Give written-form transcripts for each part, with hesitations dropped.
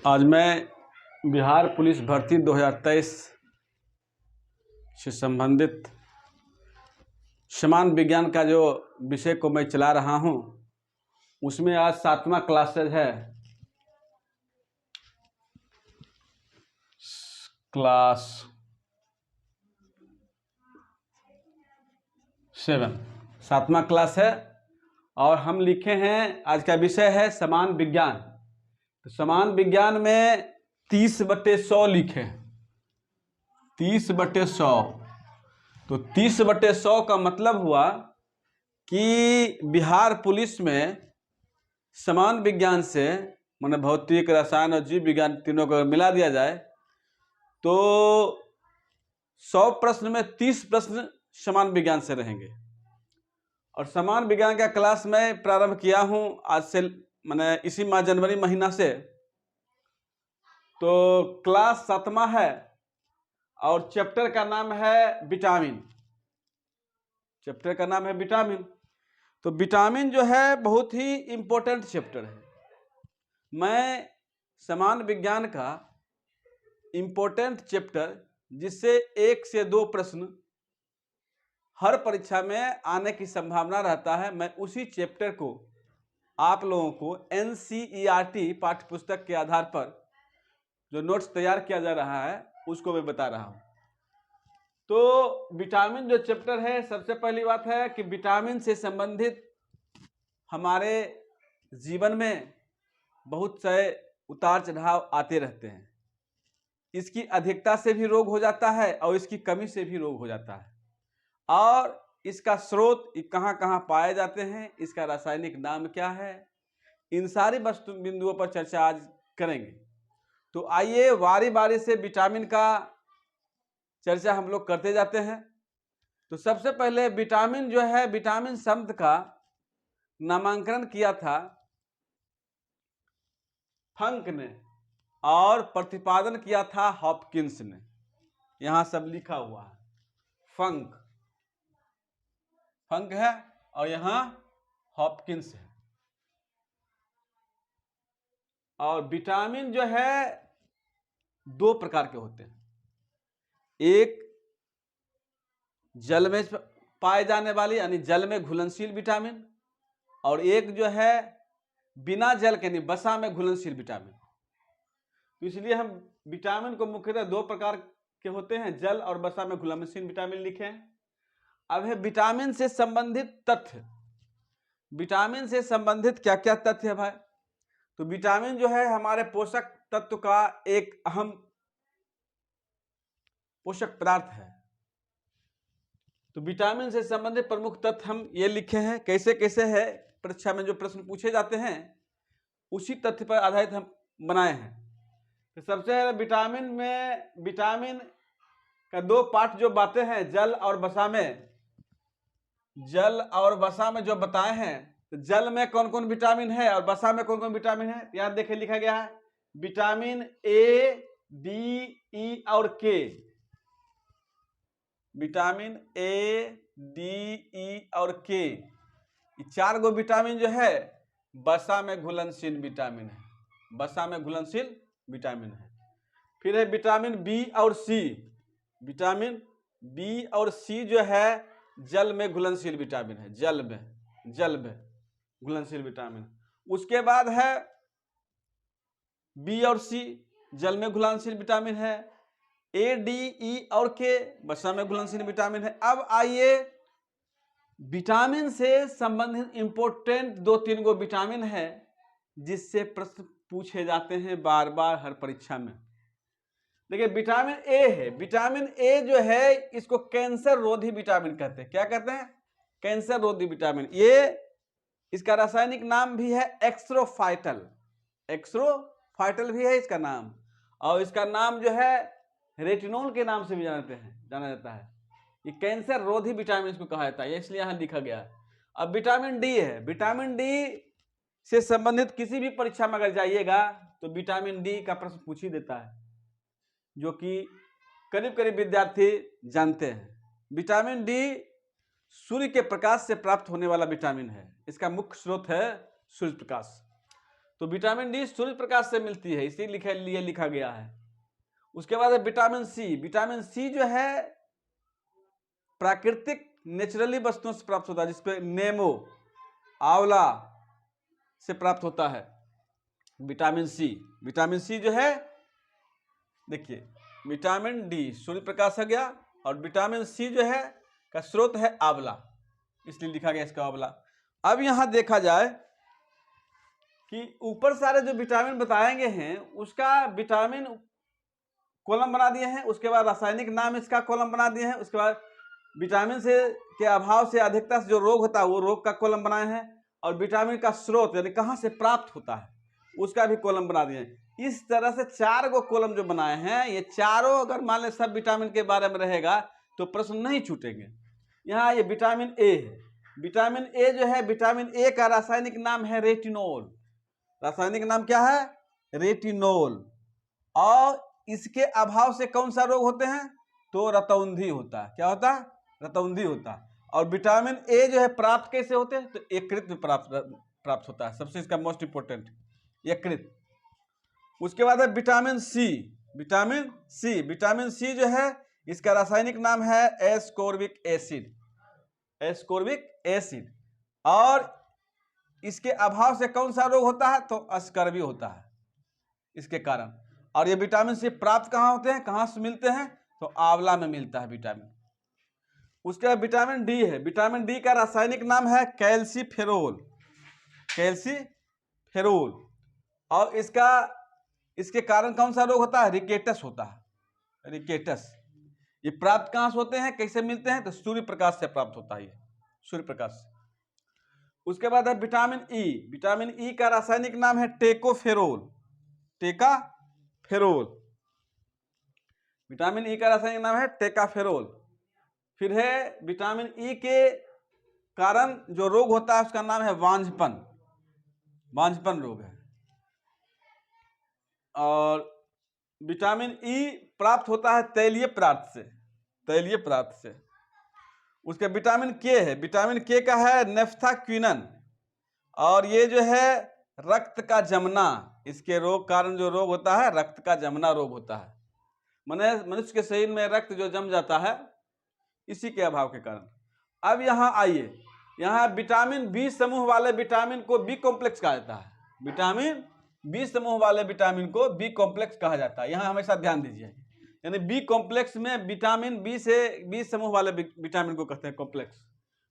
आज मैं बिहार पुलिस भर्ती 2023 से संबंधित समान विज्ञान का जो विषय को मैं चला रहा हूँ, उसमें आज 7वां क्लासेज है। क्लास 7 7वां क्लास है और हम लिखे हैं, आज का विषय है समान विज्ञान। तो समान विज्ञान में 30/100 लिखे, 30/100। तो 30/100 का मतलब हुआ कि बिहार पुलिस में समान विज्ञान से माने भौतिक, रसायन और जीव विज्ञान तीनों को मिला दिया जाए तो 100 प्रश्न में 30 प्रश्न समान विज्ञान से रहेंगे। और समान विज्ञान का क्लास मैं प्रारंभ किया हूँ आज से, माने इसी माह जनवरी महीना से। तो क्लास 7वां है और चैप्टर का नाम है विटामिन। चैप्टर का नाम है विटामिन। तो विटामिन जो है बहुत ही इम्पोर्टेंट चैप्टर है। मैं समान विज्ञान का इम्पोर्टेंट चैप्टर, जिससे 1 से 2 प्रश्न हर परीक्षा में आने की संभावना रहता है, मैं उसी चैप्टर को आप लोगों को NCERT पाठ्य पुस्तक के आधार पर जो नोट्स तैयार किया जा रहा है उसको मैं बता रहा हूँ। तो विटामिन जो चैप्टर है, सबसे पहली बात है कि विटामिन से संबंधित हमारे जीवन में बहुत से उतार चढ़ाव आते रहते हैं। इसकी अधिकता से भी रोग हो जाता है और इसकी कमी से भी रोग हो जाता है। और इसका स्रोत कहाँ कहाँ पाए जाते हैं, इसका रासायनिक नाम क्या है, इन सारी वस्तु बिंदुओं पर चर्चा आज करेंगे। तो आइए बारी बारी से विटामिन का चर्चा हम लोग करते जाते हैं। तो सबसे पहले विटामिन जो है, विटामिन शब्द का नामांकन किया था फंक ने और प्रतिपादन किया था हॉपकिंस ने। यहां सब लिखा हुआ है, फंक है और यहां हॉपकिंस है। और विटामिन जो है 2 प्रकार के होते हैं, एक जल में पाए जाने वाली यानी जल में घुलनशील विटामिन, और एक जो है बिना जल के यानी वसा में घुलनशील विटामिन। तो इसलिए हम विटामिन को मुख्यतः 2 प्रकार के होते हैं, जल और वसा में घुलनशील विटामिन लिखे हैं। अब है विटामिन से संबंधित तथ्य। विटामिन से संबंधित क्या क्या तथ्य है भाई? तो विटामिन जो है हमारे पोषक तत्व का एक अहम पोषक पदार्थ है। तो विटामिन से संबंधित प्रमुख तथ्य हम ये लिखे हैं। कैसे कैसे है, परीक्षा में जो प्रश्न पूछे जाते हैं उसी तथ्य पर आधारित हम बनाए हैं। तो सबसे पहले विटामिन में, विटामिन का 2 पार्ट जो बातें हैं जल और वसा में, जल और वसा में जो बताए हैं, तो जल में कौन कौन विटामिन है और वसा में कौन कौन विटामिन है, यहां देखिए लिखा गया है विटामिन A, D, E और K। Vitamin A, D, E और K, ये 4 गो विटामिन जो है वसा में घुलनशील विटामिन है, वसा में घुलनशील विटामिन है। फिर है विटामिन B और C। विटामिन B और C जो है जल में घुलनशील विटामिन है, जल में घुलनशील विटामिन। उसके बाद है B और C जल में घुलनशील विटामिन है, A, D, E और K वसा में घुलनशील विटामिन है। अब आइए विटामिन से संबंधित इंपोर्टेंट 2-3 गो विटामिन है जिससे प्रश्न पूछे जाते हैं बार बार हर परीक्षा में। देखिए विटामिन A है, विटामिन A जो है इसको कैंसर रोधी विटामिन कहते हैं। क्या कहते हैं? कैंसर रोधी विटामिन। ये इसका रासायनिक नाम भी है एक्सोफाइटल, एक्सोफाइटल भी है इसका नाम, और इसका नाम जो है रेटिनोल के नाम से भी जाना जाता है। ये कैंसर रोधी विटामिन इसको कहा जाता है, इसलिए यहां लिखा गया है। अब विटामिन डी है, विटामिन डी से संबंधित किसी भी परीक्षा में अगर जाइएगा तो विटामिन डी का प्रश्न पूछ ही देता है, जो कि करीब करीब विद्यार्थी जानते हैं। विटामिन डी सूर्य के प्रकाश से प्राप्त होने वाला विटामिन है, इसका मुख्य स्रोत है सूर्य प्रकाश। तो विटामिन डी सूर्य प्रकाश से मिलती है, इसीलिए लिखा गया है। उसके बाद है विटामिन सी। विटामिन सी जो है प्राकृतिक नेचुरली वस्तुओं से प्राप्त होता है, जिसपे नींबू, आंवला से प्राप्त होता है विटामिन सी। विटामिन सी जो है, देखिए विटामिन डी सूर्य प्रकाश हो गया, और विटामिन सी जो है का स्रोत है आंवला, इसलिए लिखा गया इसका आंवला। अब यहां देखा जाए कि ऊपर सारे जो विटामिन बताएंगे हैं उसका विटामिन कॉलम बना दिए हैं, उसके बाद रासायनिक नाम इसका कॉलम बना दिए हैं, उसके बाद विटामिन से के अभाव से अधिकता से जो रोग होता है वो रोग का कॉलम बनाए हैं, और विटामिन का स्रोत यानी कहाँ से प्राप्त होता है उसका भी कॉलम बना दिए हैं। इस तरह से 4 गो कॉलम जो बनाए हैं, ये चारों अगर मान लें सब विटामिन के बारे में रहेगा तो प्रश्न नहीं छूटेंगे। यहाँ ये विटामिन ए है। विटामिन ए जो है, विटामिन ए का रासायनिक नाम है रेटिनोल। रासायनिक नाम क्या है? रेटिनोल। और इसके अभाव से कौन सा रोग होते हैं? तो रतौंधी होता है। क्या होता है? रतौंधी होता है। और विटामिन ए जो है प्राप्त कैसे होते हैं? तो यकृत में प्राप्त होता है। सबसे इसका मोस्ट इंपोर्टेंट यकृत। उसके बाद है vitamin C. Vitamin C, vitamin C जो है इसका रासायनिक नाम है एस्कोर्बिक एसिड। Ascorbic acid. और इसके अभाव से कौन सा रोग होता है? तो स्कर्वी होता है इसके कारण। और ये विटामिन सी प्राप्त कहाँ होते हैं, कहाँ से मिलते हैं? तो आंवला में मिलता है विटामिन। उसके बाद विटामिन डी है। विटामिन डी का रासायनिक नाम है कैल्सीफेरोल। कैल्सीफेरोल। और इसके कारण कौन सा रोग होता है? रिकेटस होता है। रिकेटस। ये प्राप्त कहाँ से होते हैं, कैसे मिलते हैं? तो सूर्य प्रकाश से प्राप्त होता है, ये सूर्य प्रकाश से। उसके बाद है विटामिन ई। विटामिन ई का रासायनिक नाम है टेकोफेरोल। टेकाफेरोल। विटामिन ई का रासायनिक नाम है टेकाफेरोल। फिर है विटामिन ई के कारण जो रोग होता है उसका नाम है वांझपन। वांझपन रोग है। और विटामिन ई प्राप्त होता है तैलीय पदार्थ से। तैलीय पदार्थ से। उसके विटामिन के है। विटामिन के का है नेफ्थाक्विनन। और ये जो है रक्त का जमना, इसके रोग कारण जो रोग होता है रक्त का जमना रोग होता है। मनुष्य के शरीर में रक्त जो जम जाता है इसी के अभाव के कारण। अब यहाँ आइए, यहाँ विटामिन बी समूह वाले विटामिन को बी कॉम्प्लेक्स कहा जाता है। विटामिन बी समूह वाले विटामिन को बी कॉम्प्लेक्स कहा जाता है। यहाँ हमेशा ध्यान दीजिए, यानी बी कॉम्प्लेक्स में विटामिन बी से बी समूह वाले विटामिन को कहते हैं कॉम्प्लेक्स।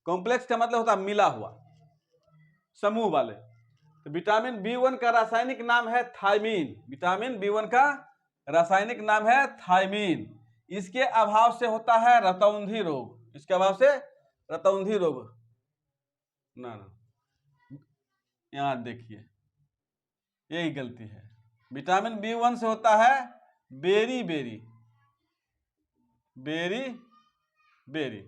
कॉम्प्लेक्स का मतलब होता है मिला हुआ, समूह वाले। तो विटामिन बी1 का रासायनिक नाम है थायमीन। विटामिन बी1 का रासायनिक नाम है थायमीन। इसके अभाव से होता है रतौंधी रोग। इसके अभाव से रतौंधी रोग ना यहां देखिए यही गलती है। विटामिन बी1 से होता है बेरी बेरी। बेरी बेरी,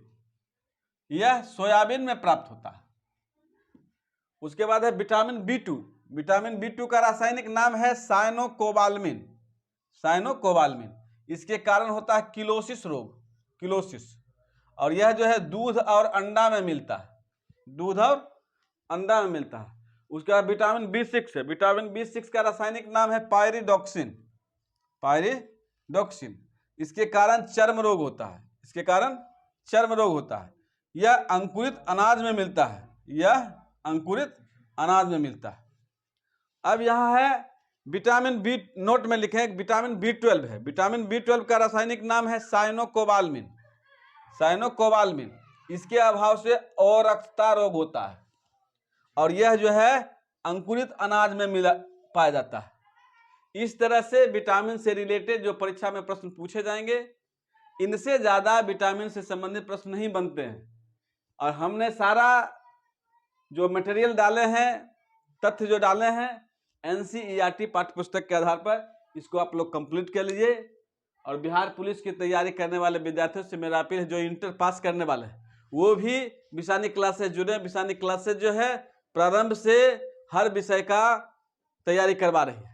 यह सोयाबीन में प्राप्त होता है। उसके बाद है विटामिन बी2। विटामिन बी2 का रासायनिक नाम है साइनोकोबाल्मिन। साइनोकोबाल्मिन। इसके कारण होता है किलोसिस रोग। किलोसिस। और यह जो है दूध और अंडा में मिलता है। दूध और अंडा में मिलता है। उसके बाद विटामिन बी6 है। विटामिन बी6 का रासायनिक नाम है पायरिडॉक्सिन। पायरिडॉक्सिन। इसके कारण चर्म रोग होता है। इसके कारण चर्म रोग होता है। यह अंकुरित अनाज में मिलता है। यह अंकुरित अनाज में मिलता है। अब यहां है विटामिन बी, नोट में लिखे विटामिन बी12 है। विटामिन बी12 का रासायनिक नाम है साइनोकोबाल्मिन। साइनोकोबाल्मिन। इसके अभाव से अरक्तता रोग होता है। और यह जो है अंकुरित अनाज में पाया जाता है। इस तरह से विटामिन से रिलेटेड जो परीक्षा में प्रश्न पूछे जाएंगे, इनसे ज्यादा विटामिन से संबंधित प्रश्न नहीं बनते हैं। और हमने सारा जो मटेरियल डाले हैं, तथ्य जो डाले हैं एनसीईआरटी पाठ्य पुस्तक के आधार पर, इसको आप लोग कंप्लीट कर लीजिए। और बिहार पुलिस की तैयारी करने वाले विद्यार्थियों से मेरा अपील है, जो इंटर पास करने वाले हैं वो भी बिसानी क्लास से जुड़े। बिसानी क्लास से जो है प्रारंभ से हर विषय का तैयारी करवा रही है।